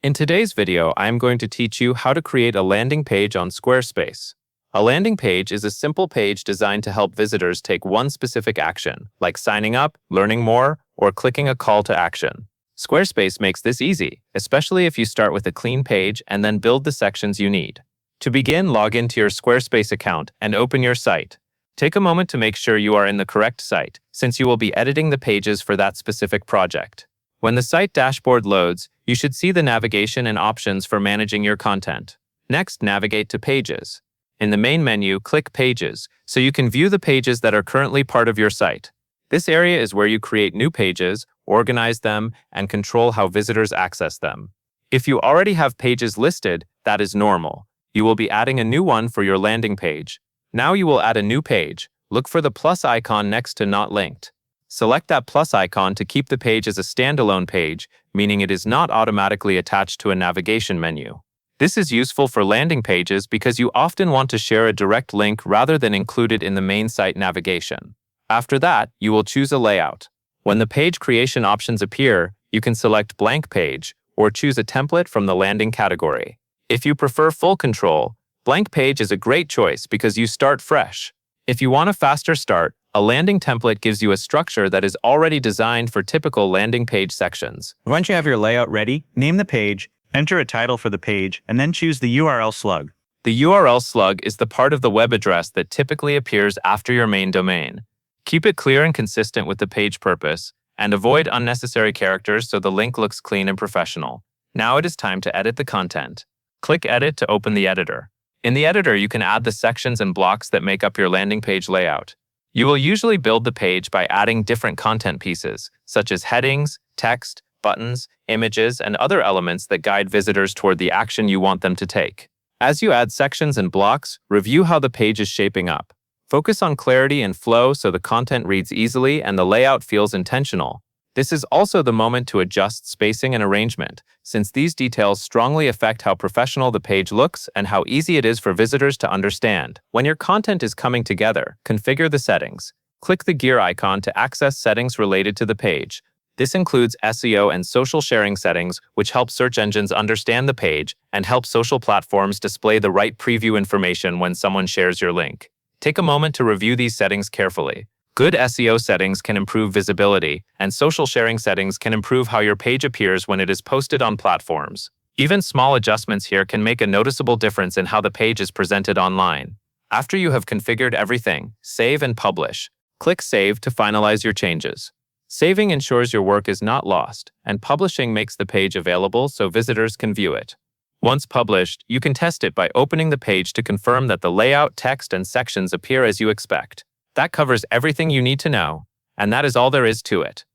In today's video, I am going to teach you how to create a landing page on Squarespace. A landing page is a simple page designed to help visitors take one specific action, like signing up, learning more, or clicking a call to action. Squarespace makes this easy, especially if you start with a clean page and then build the sections you need. To begin, log into your Squarespace account and open your site. Take a moment to make sure you are in the correct site, since you will be editing the pages for that specific project. When the site dashboard loads, you should see the navigation and options for managing your content. Next, navigate to Pages. In the main menu, click Pages, so you can view the pages that are currently part of your site. This area is where you create new pages, organize them, and control how visitors access them. If you already have pages listed, that is normal. You will be adding a new one for your landing page. Now you will add a new page. Look for the plus icon next to Not Linked. Select that plus icon to keep the page as a standalone page, meaning it is not automatically attached to a navigation menu. This is useful for landing pages because you often want to share a direct link rather than include it in the main site navigation. After that, you will choose a layout. When the page creation options appear, you can select Blank Page or choose a template from the landing category. If you prefer full control, Blank Page is a great choice because you start fresh. If you want a faster start, a landing template gives you a structure that is already designed for typical landing page sections. Once you have your layout ready, name the page, enter a title for the page, and then choose the URL slug. The URL slug is the part of the web address that typically appears after your main domain. Keep it clear and consistent with the page purpose, and avoid unnecessary characters so the link looks clean and professional. Now it is time to edit the content. Click Edit to open the editor. In the editor, you can add the sections and blocks that make up your landing page layout. You will usually build the page by adding different content pieces, such as headings, text, buttons, images, and other elements that guide visitors toward the action you want them to take. As you add sections and blocks, review how the page is shaping up. Focus on clarity and flow so the content reads easily and the layout feels intentional. This is also the moment to adjust spacing and arrangement, since these details strongly affect how professional the page looks and how easy it is for visitors to understand. When your content is coming together, configure the settings. Click the gear icon to access settings related to the page. This includes SEO and social sharing settings, which help search engines understand the page and help social platforms display the right preview information when someone shares your link. Take a moment to review these settings carefully. Good SEO settings can improve visibility, and social sharing settings can improve how your page appears when it is posted on platforms. Even small adjustments here can make a noticeable difference in how the page is presented online. After you have configured everything, save and publish. Click Save to finalize your changes. Saving ensures your work is not lost, and publishing makes the page available so visitors can view it. Once published, you can test it by opening the page to confirm that the layout, text, and sections appear as you expect. That covers everything you need to know, and that is all there is to it.